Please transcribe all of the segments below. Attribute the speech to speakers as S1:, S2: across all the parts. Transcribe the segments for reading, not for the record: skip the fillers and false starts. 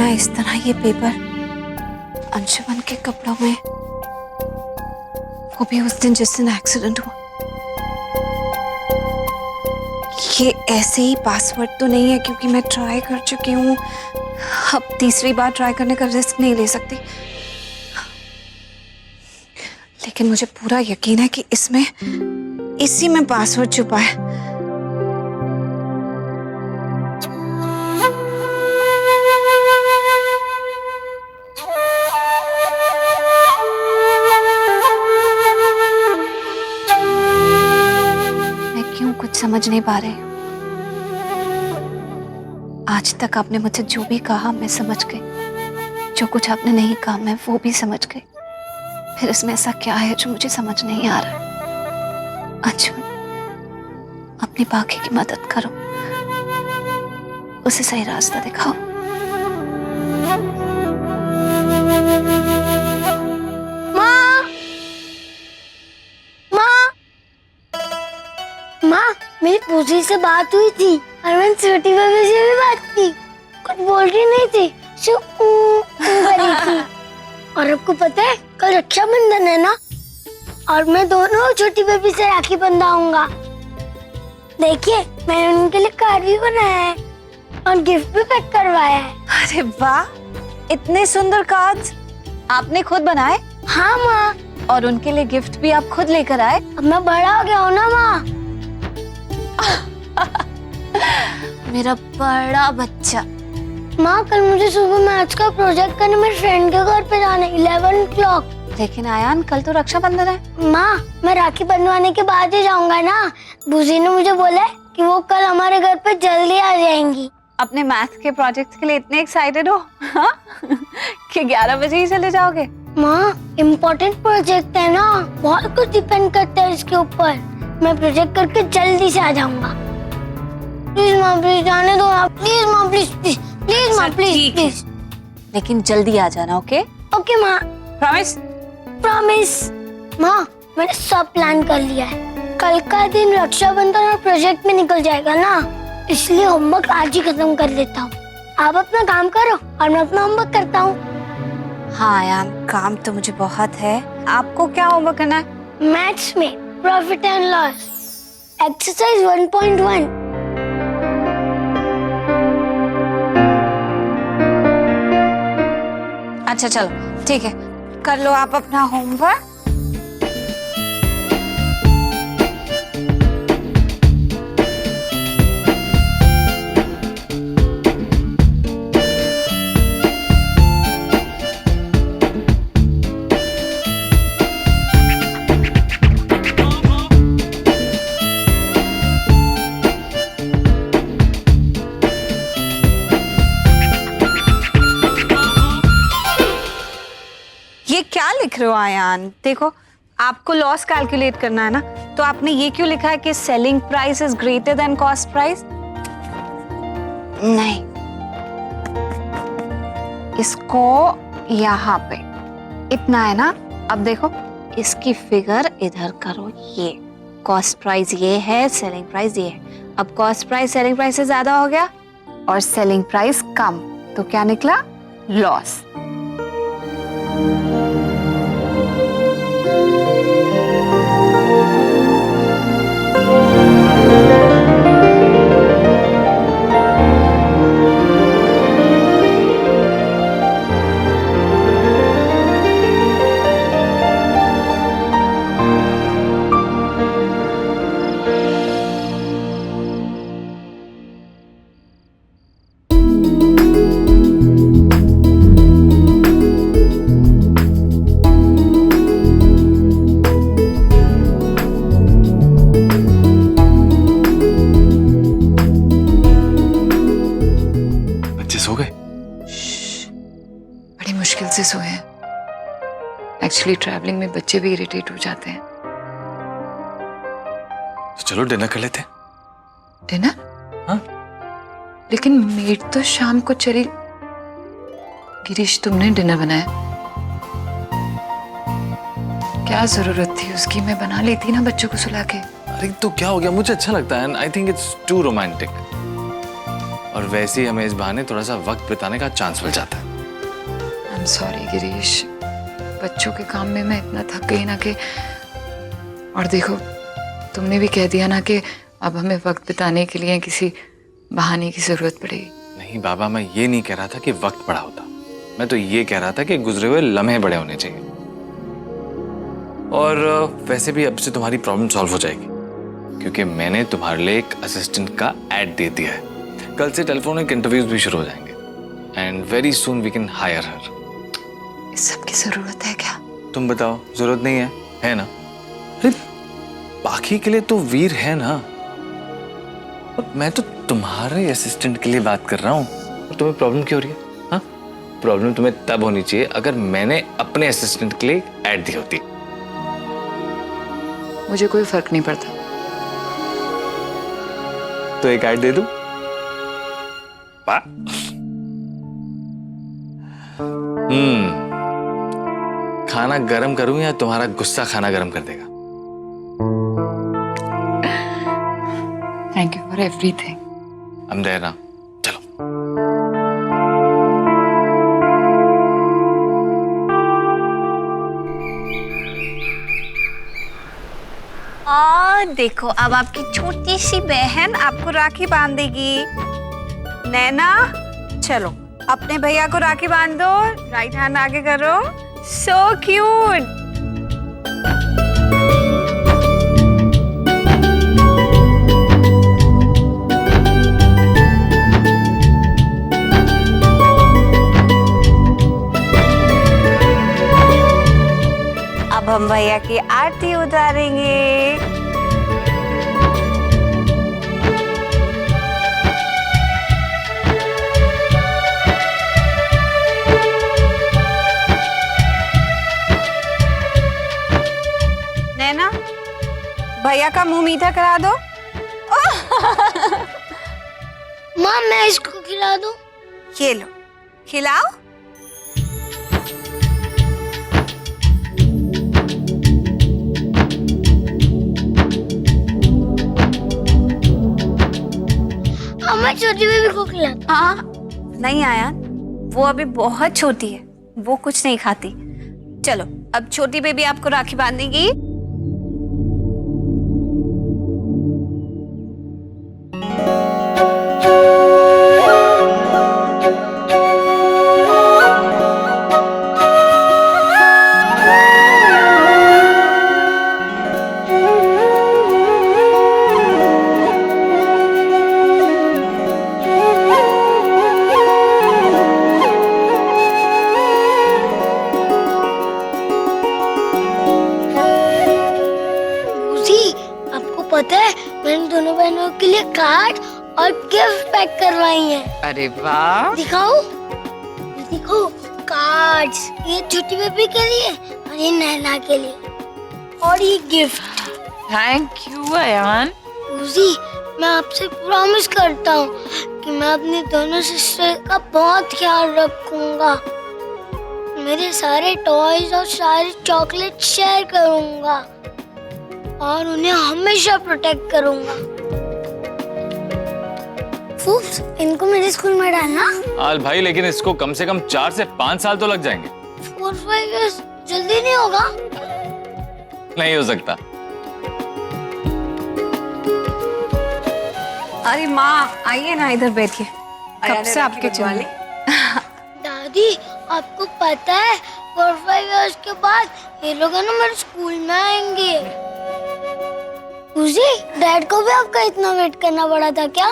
S1: ना इस तरह ये पेपर अंशुमन के कपड़ों में, वो भी उस दिन जिस दिन एक्सीडेंट हुआ। ये ऐसे ही पासवर्ड तो नहीं है, क्योंकि मैं ट्राई कर चुकी हूँ। अब तीसरी बार ट्राई करने का रिस्क नहीं ले सकती। लेकिन मुझे पूरा यकीन है कि इसमें, इसी में पासवर्ड छुपा है। मैं क्यों कुछ समझ नहीं पा रही हूँ। आज तक आपने मुझसे जो भी कहा मैं समझ गई, जो कुछ आपने नहीं कहा मैं वो भी समझ गई। फिर इसमें ऐसा क्या है जो मुझे समझ नहीं आ रहा है? अंशुमन, अपनी बाकी की मदद करो, उसे सही रास्ता दिखाओ।
S2: माँ, माँ, माँ, मेरी पूजी से बात हुई थी और मैंने छोटी बेबी से भी बात की। कुछ बोल रही नहीं थी, सिर्फ कर रही थी। और आपको पता है कल रक्षाबंधन है ना, और मैं दोनों छोटी बेबी से राखी बंधाऊंगा। देखिए मैंने उनके लिए कार्ड भी बनाया है और गिफ्ट भी पैक करवाया है।
S1: अरे वाह, इतने सुंदर कार्ड्स आपने खुद बनाए?
S2: हाँ माँ।
S1: और उनके लिए गिफ्ट भी आप खुद लेकर आए?
S2: अब मैं बड़ा हो गया हूँ ना माँ।
S1: मेरा बड़ा बच्चा।
S2: माँ, कल मुझे सुबह मैथ्स का प्रोजेक्ट करने मेरे फ्रेंड के घर पे जाना है 11 o'clock।
S1: लेकिन आयान, कल तो रक्षाबंधन है।
S2: माँ, मैं राखी बंधवाने के बाद ही जाऊंगा ना। बूजी ने मुझे बोला है कि वो कल हमारे घर पे जल्दी आ जाएंगी।
S1: अपने मैथ के प्रोजेक्ट के लिए इतने एक्साइटेड हो हाँ? कि 11 बजे ही चले जाओगे?
S2: माँ, इम्पोर्टेंट प्रोजेक्ट है ना, बहुत कुछ डिपेंड करता है इसके ऊपर। मैं प्रोजेक्ट करके जल्दी से आ जाऊंगा। प्लीज माँ, प्लीज जाने दो आप। प्लीज माँ, प्लीज प्लीज प्लीज माँ, प्लीज प्लीज।
S1: लेकिन जल्दी आ जाना, ओके?
S2: ओके माँ,
S1: प्रॉमिस?
S2: प्रॉमिस। माँ, मैंने सब प्लान कर लिया है। कल का दिन रक्षाबंधन और प्रोजेक्ट में निकल जाएगा ना, इसलिए होमवर्क आज ही खत्म कर देता हूँ। आप अपना काम करो और मैं अपना होमवर्क करता हूँ।
S1: हाँ आयान, काम तो मुझे बहुत है। आपको क्या होमवर्क करना है?
S2: मैथ्स में प्रॉफिट एंड लॉस, एक्सरसाइज 1.1।
S1: अच्छा चलो ठीक है, कर लो आप अपना होमवर्क। ये क्या लिख रहे हो आयान? देखो, आपको लॉस कैलकुलेट करना है ना, तो आपने ये क्यों लिखा है कि selling price is greater than cost price? नहीं, इसको यहाँ पे इतना है ना। अब देखो, इसकी फिगर इधर करो। ये कॉस्ट प्राइस ये है, सेलिंग प्राइस ये है। अब कॉस्ट प्राइस सेलिंग प्राइस से ज्यादा हो गया और सेलिंग प्राइस कम, तो क्या निकला? लॉस।
S3: से सोए हैं। एक्चुअली ट्रैवलिंग में बच्चे भी इरिटेट हो जाते हैं।
S4: तो चलो डिनर कर लेते हैं।
S3: डिनर?
S4: हाँ?
S3: लेकिन मेड तो शाम को चली। गिरीश, तुमने डिनर बनाया? क्या जरूरत थी उसकी? मैं बना लेती ना बच्चों को सुला के।
S4: अरे तो क्या हो गया, मुझे अच्छा लगता है। I think it's too romantic. और वैसे ही हमें इस बहाने थोड़ा सा वक्त बिताने का चांस मिल जाता है।
S3: आई एम सॉरी गिरीश, बच्चों के काम में मैं इतना थक गई ना कि, और देखो तुमने भी कह दिया ना कि अब हमें वक्त बिताने के लिए किसी बहाने की जरूरत पड़ेगी।
S4: नहीं बाबा, मैं ये नहीं कह रहा था कि वक्त बड़ा होता, मैं तो ये कह रहा था कि गुजरे हुए लम्हे बड़े होने चाहिए। और वैसे भी अब से तुम्हारी प्रॉब्लम सॉल्व हो जाएगी, क्योंकि मैंने तुम्हारे लिए एक असिस्टेंट का ऐड दे दिया है। कल से टेलीफोनिक इंटरव्यूज भी शुरू हो जाएंगे and very soon we can hire her.
S3: इस सब की जरूरत है क्या?
S4: तुम बताओ, जरूरत नहीं है ना? अरे बाकी के लिए तो वीर है ना, और मैं तो तुम्हारे असिस्टेंट के लिए बात कर रहा हूँ। और तुम्हें प्रॉब्लम क्यों हो रही है? हाँ, प्रॉब्लम तुम्हें तब होनी चाहिए अगर मैंने अपने असिस्टेंट के लिए ऐड दी होती।
S3: मुझे कोई फर्क नहीं पड़ता।
S4: तो एक ऐड दे दूं? खाना गरम करूं या तुम्हारा गुस्सा खाना गरम कर देगा?
S3: Thank you for everything.
S4: I'm there now. चलो।
S1: देखो अब आपकी छोटी सी बहन आपको राखी बांधेगी। नैना चलो अपने भैया को राखी बांध दो, राइट हैंड आगे करो। So cute. अब हम भैया की आरती उतारेंगे। नैना भैया का मुंह मीठा करा दो।
S2: माँ मैं इसको खिला दूं?
S1: ये लो खिलाओ।
S2: मैं छोटी बेबी को खिला।
S1: हाँ नहीं आया, वो अभी बहुत छोटी है, वो कुछ नहीं खाती। चलो अब छोटी बेबी आपको राखी बांधेगी।
S2: पता है मैंने दोनों बहनों के लिए कार्ड और गिफ्ट पैक करवाई हैं।
S3: अरे वाह।
S2: दिखाओ, ये देखो कार्ड्स, ये छोटी बेबी के लिए और ये नैना के लिए, और ये गिफ्ट।
S3: Thank you Ayan.
S2: उसी मैं आपसे प्रॉमिस करता हूँ कि मैं अपनी दोनों सिस्टर का बहुत ख्याल रखूंगा। मेरे सारे टॉयज और सारे चॉकलेट शेयर करूंगा और उन्हें हमेशा प्रोटेक्ट करूंगा। फूफ्स, इनको मेरे स्कूल में डालना।
S4: आल भाई, लेकिन इसको कम से कम 4 से 5 साल तो लग जाएंगे।
S2: 4-5 years जल्दी नहीं होगा?
S4: नहीं हो सकता।
S1: अरे माँ आइए ना, इधर बैठिए। कब से आपके चले?
S2: दादी आपको पता है 4-5 years के बाद ये लोग है ना मेरे स्कूल में आएंगे। उसी डैड को भी आपका इतना वेट करना पड़ा था क्या?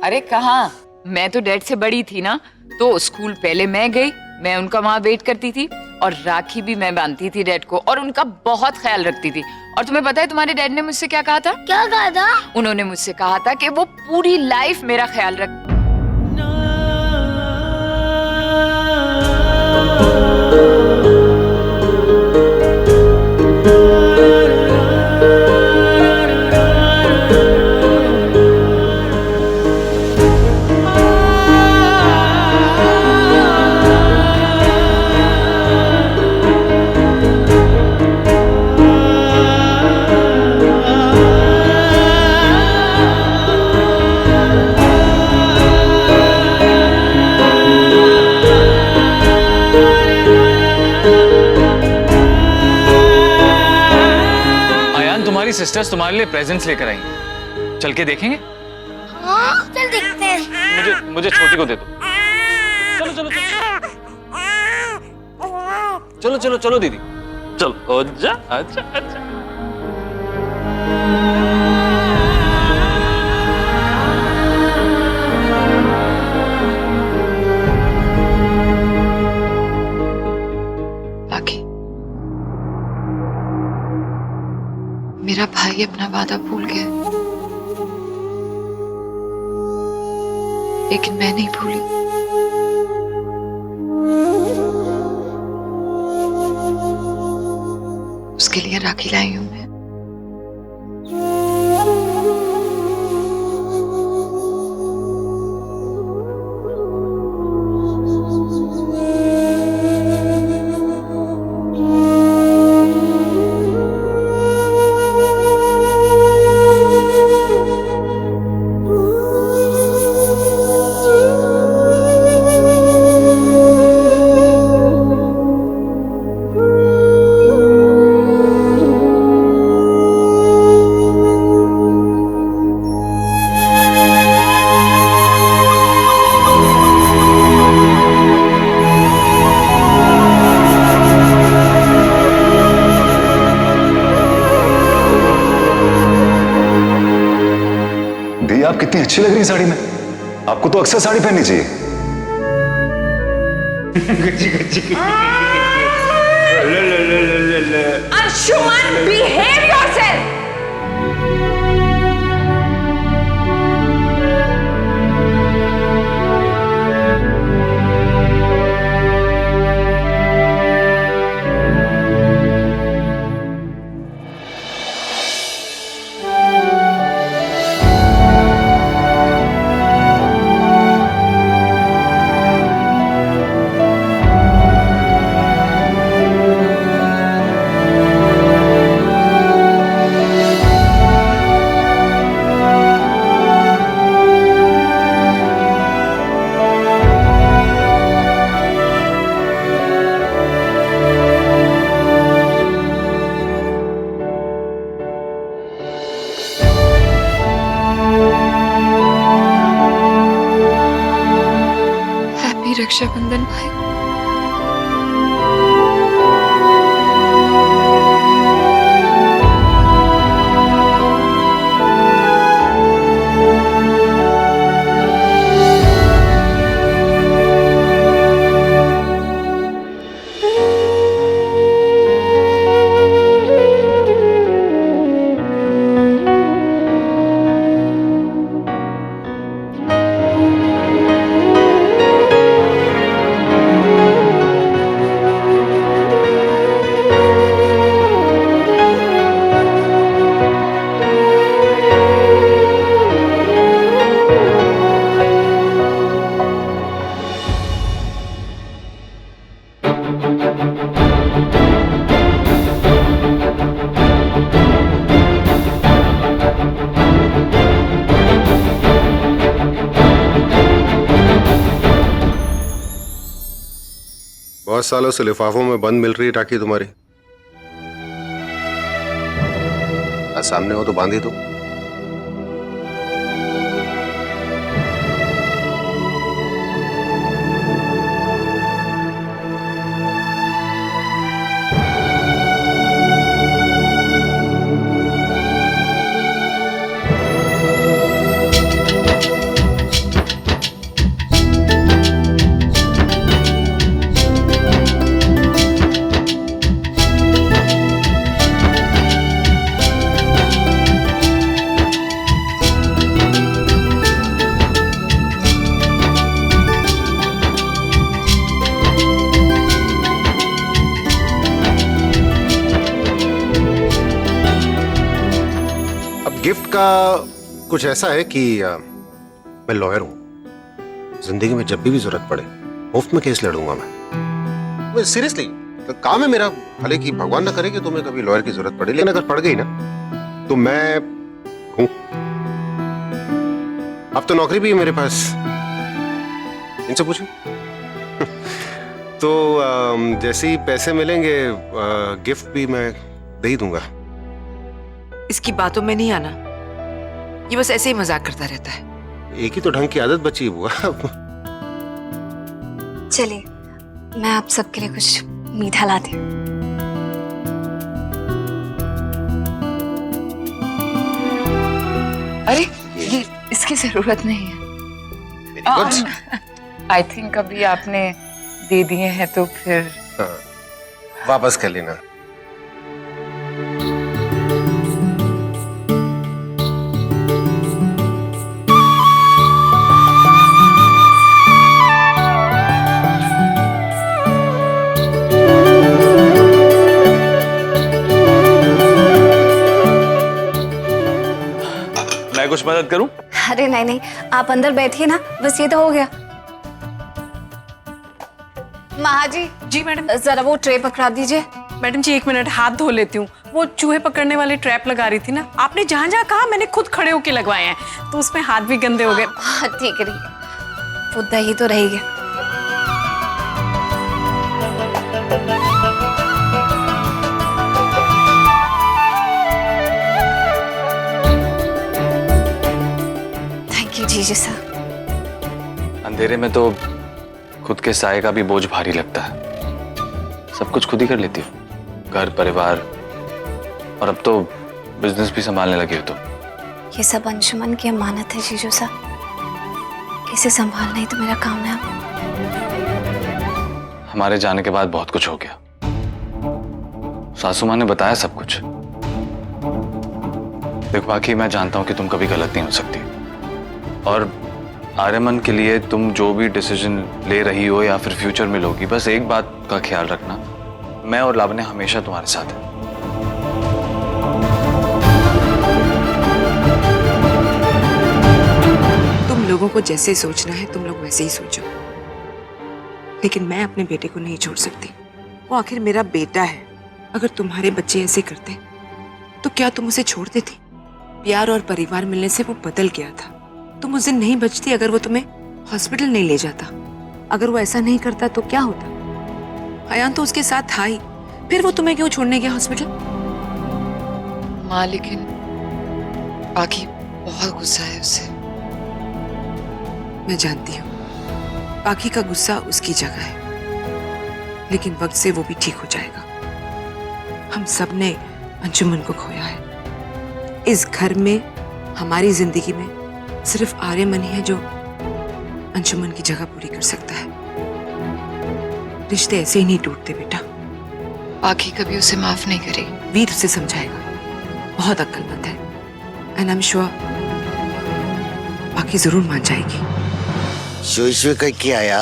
S3: अरे कहाँ, मैं तो डैड से बड़ी थी ना, तो स्कूल पहले मैं गई, मैं उनका वहाँ वेट करती थी और राखी भी मैं बांधती थी डैड को और उनका बहुत ख्याल रखती थी। और तुम्हें पता है तुम्हारे डैड ने मुझसे क्या कहा था?
S2: क्या कहा था?
S3: उन्होंने मुझसे कहा था कि वो पूरी लाइफ मेरा ख्याल रख।
S4: तुम्हारी सिस्टर्स तुम्हारे लिए प्रेजेंट्स लेकर आई। चल के देखेंगे?
S2: हाँ चल देखते हैं।
S4: मुझे छोटी को दे दो। चलो चलो चलो चलो चलो चलो दीदी, चलो। अच्छा अच्छा अच्छा।
S3: बाकी मेरा भाई अपना वादा भूल गया, लेकिन मैं नहीं भूली। उसके लिए राखी लाई हूं मैं।
S5: दी, आप कितनी अच्छी लग रही है साड़ी में। आपको तो अक्सर साड़ी पहननी चाहिए।
S1: Anshuman, behave yourself.
S3: Happy Rakshabandhan भाई।
S6: बहुत सालों से लिफाफों में बंद मिल रही है राखी तुम्हारी। आज सामने हो तो बांधी दो। गिफ्ट का कुछ ऐसा है कि मैं लॉयर हूं। जिंदगी में जब भी जरूरत पड़े मुफ्त में केस लड़ूंगा मैं सीरियसली। काम है मेरा, भले कि भगवान ना करे कि तुम्हें कभी लॉयर की जरूरत पड़े, लेकिन अगर पड़ गई ना तो मैं हूं। अब तो नौकरी भी है मेरे पास, इनसे पूछो। तो जैसे ही पैसे मिलेंगे गिफ्ट भी मैं दे ही दूंगा।
S7: इसकी बातों में नहीं आना। ये बस ऐसे ही मजाक करता रहता है।
S6: एक ही तो ढंग की आदत बची है बुआ।
S1: चलिए मैं आप सबके लिए कुछ मीठा लाती हूँ।
S3: अरे ये इसकी जरूरत नहीं है। आई थिंक अभी आपने दे दिए हैं तो फिर
S6: हाँ, वापस कर लेना।
S4: मैं कुछ मदद करूं?
S1: अरे नहीं नहीं, आप अंदर बैठिए ना, बस ये तो हो गया। महाजी
S8: जी मैडम।
S1: जरा वो ट्रे पकड़ा दीजिए।
S8: मैडम जी 1 मिनट, हाथ धो लेती हूँ। वो चूहे पकड़ने वाले ट्रैप लगा रही थी ना, आपने जहाँ जहाँ कहा मैंने खुद खड़े होके लगवाए हैं, तो उसमें हाथ भी गंदे हो गए।
S1: हाँ, ठीक है ठीक है, वो दही तो रहेगी। थैंक यू जीजू सर।
S4: अंधेरे में तो खुद के साये का भी बोझ भारी लगता है। सब कुछ खुद ही कर लेती हो, घर परिवार, और अब तो बिजनेस भी संभालने लगे हो। तो
S1: ये सब अंशुमन की अमानत है जीजू सर, इसे संभालना ही तो मेरा काम है।
S4: हमारे जाने के बाद बहुत कुछ हो गया। सासू माँ ने बताया सब कुछ। देखो बाकी मैं जानता हूं कि तुम कभी गलत नहीं हो सकती, और आर्यमन के लिए तुम जो भी डिसीजन ले रही हो या फिर फ्यूचर में लोगी, बस एक बात का ख्याल रखना, मैं और लावण्य हमेशा तुम्हारे साथ हैं।
S7: तुम लोगों को जैसे सोचना है तुम लोग वैसे ही सोचो, लेकिन मैं अपने बेटे को नहीं छोड़ सकती। वो आखिर मेरा बेटा है। अगर तुम्हारे बच्चे ऐसे करते तो क्या तुम उसे छोड़ देती? प्यार और परिवार मिलने से वो बदल गया था। तुम उस दिन नहीं बचती अगर वो तुम्हें हॉस्पिटल नहीं ले जाता। अगर वो ऐसा नहीं करता तो क्या होता? अयान तो उसके साथ था ही, फिर वो तुम्हें क्यों छोड़ने गया हॉस्पिटल?
S3: माँ लेकिन बाकी बहुत गुस्सा है उससे।
S7: मैं जानती हूँ बाकी का गुस्सा उसकी जगह है, लेकिन वक्त से वो भी ठीक हो जाएगा। हम सब ने अंशुमन को खोया है। इस घर में, हमारी जिंदगी में सिर्फ आर्यमन ही है जो अंशुमन की जगह पूरी कर सकता है। रिश्ते ऐसे ही नहीं टूटते बेटा।
S3: बाकी कभी उसे माफ नहीं करेगी।
S7: वीर उसे समझाएगा, बहुत अक्लमंद है, एंड आई एम श्योर बाकी जरूर मान जाएगी।
S6: शोई का क्या आया?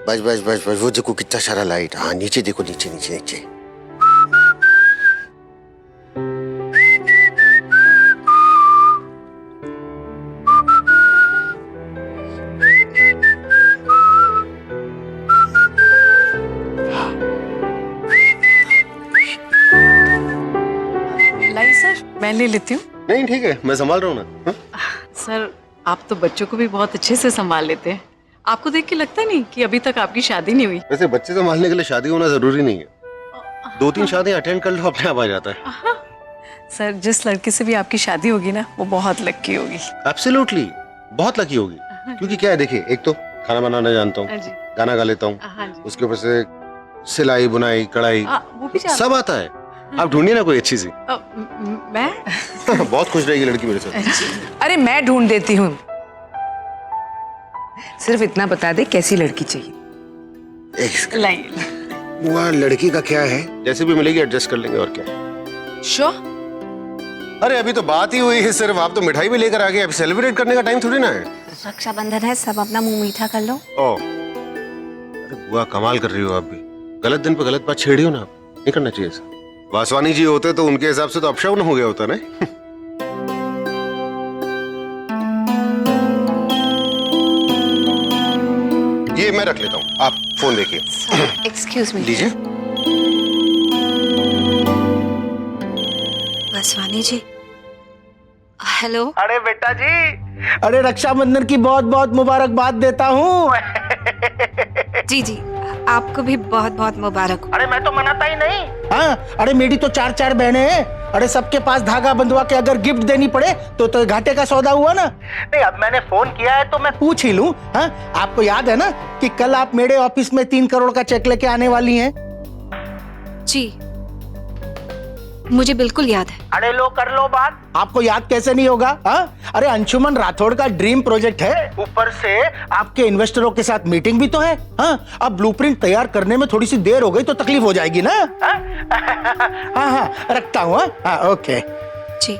S6: बस बस बस बस, वो देखो कितना सारा लाइट। हाँ नीचे देखो, नीचे नीचे नीचे।
S8: लाई सर, मैं ले लेती हूँ।
S6: नहीं ठीक है, मैं संभाल रहा हूँ ना।
S8: सर आप तो बच्चों को भी बहुत अच्छे से संभाल लेते हैं। आपको देख के लगता नहीं कि अभी तक आपकी शादी नहीं हुई?
S6: वैसे बच्चे संभालने के लिए शादी होना जरूरी नहीं है। 2-3 शादियां अटेंड कर लो, अपने आप आ जाता है।
S8: सर जिस लड़के से भी आपकी शादी होगी ना, वो बहुत लकी होगी।
S6: एब्सोल्युटली, बहुत लकी होगी। क्योंकि क्या है, देखिए, एक तो खाना बनाना जानता हूँ,
S8: हाँ जी।
S6: गाना गा लेता हूँ,
S8: हाँ जी।
S6: उसके ऊपर से सिलाई बुनाई कढ़ाई
S8: वो भी जानते
S6: सब आता है। आप ढूंढिए ना कोई अच्छी सी।
S8: मैं
S6: बहुत खुश रहेगी लड़की मेरे साथ।
S7: अरे मैं ढूंढ देती हूँ, सिर्फ इतना बता दे कैसी लड़की चाहिए।
S6: एक वहाँ लड़की का क्या है, जैसे भी मिलेगी एडजस्ट कर लेंगे, और क्या।
S7: श्योर?
S6: अरे अभी तो बात ही हुई है सिर्फ, आप तो मिठाई भी लेकर आ गए। अब सेलिब्रेट करने का टाइम थोड़ी ना है।
S1: रक्षाबंधन है, सब अपना मुंह मीठा कर लो।
S6: ओ, अरे बुआ कमाल कर रही हो आप भी। गलत दिन पे गलत बात छेड़ी हो ना, आप नहीं करना चाहिए ऐसा। वासवानी जी होते तो उनके हिसाब से तो अपशगुन हो गया होता ना। ये मैं रख लेता हूँ, आप फोन देखिए।
S1: Excuse me.
S6: लीजिए।
S1: वासवानी जी, हेलो।
S9: अरे बेटा जी, अरे रक्षाबंधन की बहुत बहुत मुबारकबाद देता हूँ।
S1: जी जी, आपको भी बहुत बहुत मुबारक हो।
S9: अरे मैं तो मनाता ही नहीं। हाँ, अरे मेरी तो 4 बहनें हैं अरे सबके पास धागा बंधवा के अगर गिफ्ट देनी पड़े तो घाटे का सौदा हुआ ना। नहीं, अब मैंने फोन किया है तो मैं पूछ ही लूं। हाँ, आपको याद है ना कि कल आप मेरे ऑफिस में 3 करोड़ का चेक लेके आने वाली हैं?
S1: जी, मुझे बिल्कुल याद है।
S9: अरे लो, कर लो बात। आपको याद कैसे नहीं होगा? हाँ, अरे अंशुमन राठौड़ का ड्रीम प्रोजेक्ट है, ऊपर से आपके इन्वेस्टरों के साथ मीटिंग भी तो है। हाँ, अब ब्लूप्रिंट तैयार करने में थोड़ी सी देर हो गई तो तकलीफ हो जाएगी ना। हाँ हाँ, हाँ रखता हूँ। हाँ, ओके
S1: जी।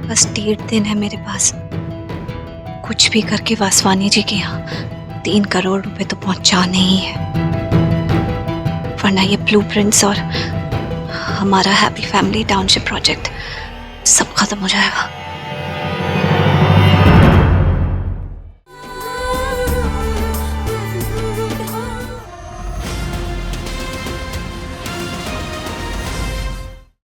S1: बस 1.5 दिन है मेरे पास। कुछ भी करके वासवानी जी के यहाँ 3 करोड़ रुपए तो पहुंचाने ही है, वरना ये ब्लूप्रिंट्स और हमारा हैप्पी फैमिली टाउनशिप प्रोजेक्ट सब खत्म हो जाएगा।